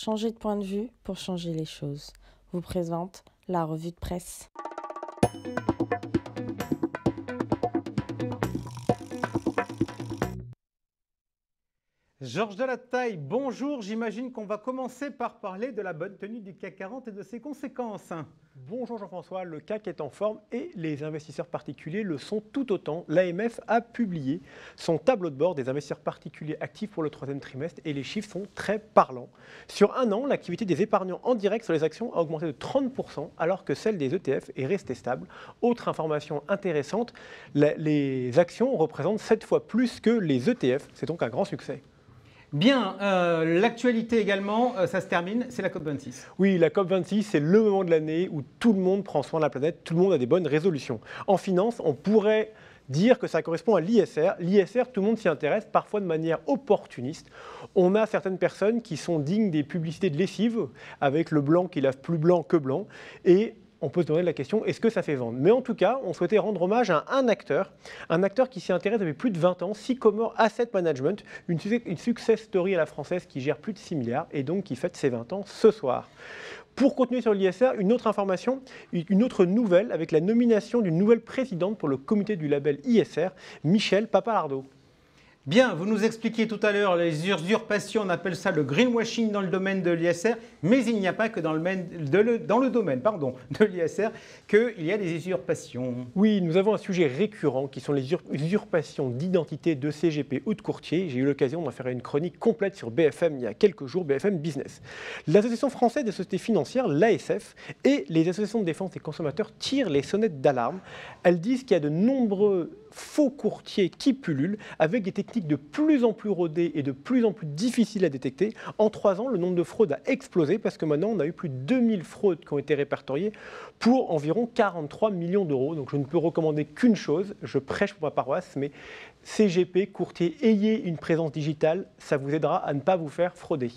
Changer de point de vue pour changer les choses. Vous présente la revue de presse. Georges Delataille, bonjour. J'imagine qu'on va commencer par parler de la bonne tenue du CAC 40 et de ses conséquences. Bonjour Jean-François, le CAC est en forme et les investisseurs particuliers le sont tout autant. L'AMF a publié son tableau de bord des investisseurs particuliers actifs pour le troisième trimestre et les chiffres sont très parlants. Sur un an, l'activité des épargnants en direct sur les actions a augmenté de 30% alors que celle des ETF est restée stable. Autre information intéressante, les actions représentent 7 fois plus que les ETF. C'est donc un grand succès. Bien, l'actualité également, ça se termine, c'est la COP26. Oui, la COP26, c'est le moment de l'année où tout le monde prend soin de la planète, tout le monde a des bonnes résolutions. En finance, on pourrait dire que ça correspond à l'ISR. L'ISR, tout le monde s'y intéresse, parfois de manière opportuniste. On a certaines personnes qui sont dignes des publicités de lessive, avec le blanc qui lave plus blanc que blanc, et on peut se demander la question, est-ce que ça fait vendre? Mais en tout cas, on souhaitait rendre hommage à un acteur qui s'y intéresse depuis plus de 20 ans, Sycomore Asset Management, une success story à la française qui gère plus de 6 milliards et donc qui fête ses 20 ans ce soir. Pour continuer sur l'ISR, une autre information, une autre nouvelle avec la nomination d'une nouvelle présidente pour le comité du label ISR, Michèle Papalardo. Bien, vous nous expliquiez tout à l'heure les usurpations, on appelle ça le greenwashing dans le domaine de l'ISR, mais il n'y a pas que dans le domaine de l'ISR qu'il y a des usurpations. Oui, nous avons un sujet récurrent qui sont les usurpations d'identité de CGP ou de courtier. J'ai eu l'occasion d'en faire une chronique complète sur BFM il y a quelques jours, BFM Business. L'Association française des sociétés financières, l'ASF, et les associations de défense des consommateurs tirent les sonnettes d'alarme. Elles disent qu'il y a de nombreux faux courtiers qui pullulent avec des techniques de plus en plus rodées et de plus en plus difficiles à détecter. En 3 ans, le nombre de fraudes a explosé parce que maintenant, on a eu plus de 2000 fraudes qui ont été répertoriées pour environ 43 millions d'euros. Donc je ne peux recommander qu'une chose, je prêche pour ma paroisse, mais CGP, courtier, ayez une présence digitale, ça vous aidera à ne pas vous faire frauder.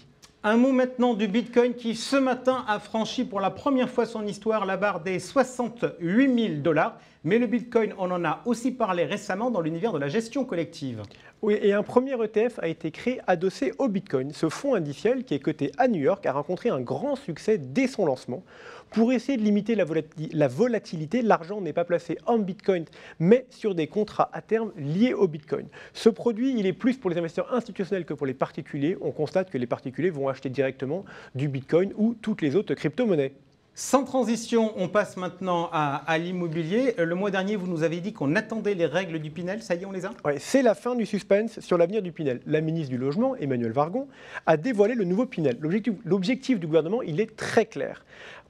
Un mot maintenant du Bitcoin qui ce matin a franchi pour la première fois son histoire la barre des 68 000 $. Mais le Bitcoin, on en a aussi parlé récemment dans l'univers de la gestion collective. Oui, et un premier ETF a été créé adossé au Bitcoin. Ce fonds indiciel qui est coté à New York a rencontré un grand succès dès son lancement. Pour essayer de limiter la volatilité, l'argent n'est pas placé en Bitcoin, mais sur des contrats à terme liés au Bitcoin. Ce produit, il est plus pour les investisseurs institutionnels que pour les particuliers. On constate que les particuliers vont acheter directement du Bitcoin ou toutes les autres crypto-monnaies. Sans transition, on passe maintenant à l'immobilier. Le mois dernier, vous nous avez dit qu'on attendait les règles du Pinel. Ça y est, on les a? Ouais, c'est la fin du suspense sur l'avenir du Pinel. La ministre du Logement, Emmanuelle Wargon, a dévoilé le nouveau Pinel. L'objectif du gouvernement, il est très clair.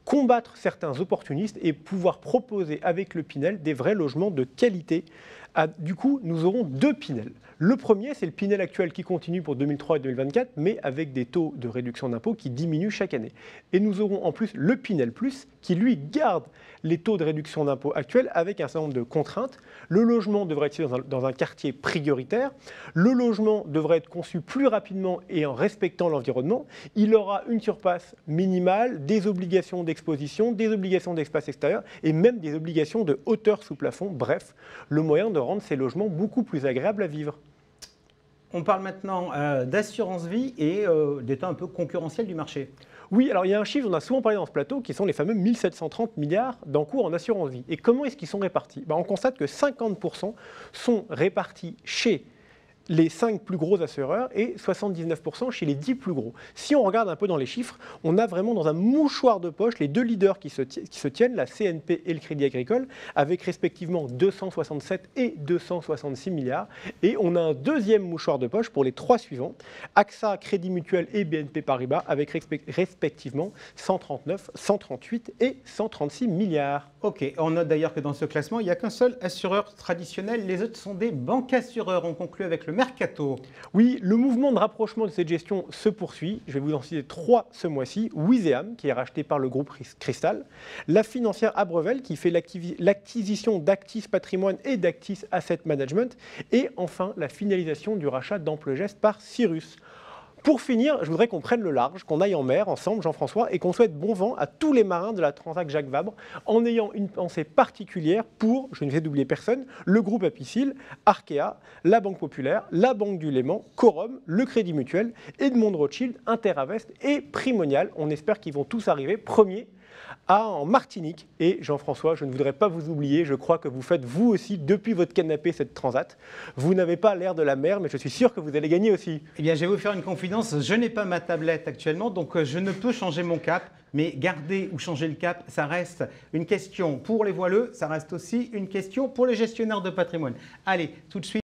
Combattre certains opportunistes et pouvoir proposer avec le Pinel des vrais logements de qualité. Du coup, nous aurons 2 Pinel. Le premier, c'est le Pinel actuel qui continue pour 2003 et 2024, mais avec des taux de réduction d'impôt qui diminuent chaque année. Et nous aurons en plus le Pinel Plus, qui lui garde les taux de réduction d'impôt actuels avec un certain nombre de contraintes. Le logement devrait être situé dans un quartier prioritaire. Le logement devrait être conçu plus rapidement et en respectant l'environnement. Il aura une surface minimale, des obligations d'exposition, des obligations d'espace extérieur et même des obligations de hauteur sous plafond. Bref, le moyen de rendre ces logements beaucoup plus agréables à vivre. On parle maintenant d'assurance vie et d'état un peu concurrentiel du marché. Oui, alors il y a un chiffre, on a souvent parlé dans ce plateau, qui sont les fameux 1730 milliards d'encours en assurance vie. Et comment est-ce qu'ils sont répartis? On constate que 50% sont répartis chez les 5 plus gros assureurs et 79% chez les 10 plus gros. Si on regarde un peu dans les chiffres, on a vraiment dans un mouchoir de poche les 2 leaders qui se tiennent, la CNP et le Crédit Agricole, avec respectivement 267 et 266 milliards. Et on a un deuxième mouchoir de poche pour les 3 suivants, AXA, Crédit Mutuel et BNP Paribas, avec respectivement 139, 138 et 136 milliards. Ok, on note d'ailleurs que dans ce classement, il n'y a qu'un seul assureur traditionnel, les autres sont des banques assureurs. On conclut avec le Mercato. Oui, le mouvement de rapprochement de cette gestion se poursuit. Je vais vous en citer 3 ce mois-ci. Wizeam, qui est racheté par le groupe Cristal. La financière Abrevel, qui fait l'acquisition d'Actis Patrimoine et d'Actis Asset Management. Et enfin, la finalisation du rachat d'Amplegest par Cyrus. Pour finir, je voudrais qu'on prenne le large, qu'on aille en mer ensemble, Jean-François, et qu'on souhaite bon vent à tous les marins de la Transat Jacques Vabre, en ayant une pensée particulière pour, je ne vais d'oublier personne, le groupe Apicil, Arkea, la Banque Populaire, la Banque du Léman, Corum, le Crédit Mutuel, Edmond Rothschild, Interavest et Primonial. On espère qu'ils vont tous arriver premiers en Martinique. Et Jean-François, je ne voudrais pas vous oublier, je crois que vous faites vous aussi depuis votre canapé cette transat. Vous n'avez pas l'air de la mer, mais je suis sûr que vous allez gagner aussi. Eh bien, je vais vous faire une confidence, je n'ai pas ma tablette actuellement, donc je ne peux changer mon cap, mais garder ou changer le cap, ça reste une question pour les voileux, ça reste aussi une question pour les gestionnaires de patrimoine. Allez, tout de suite.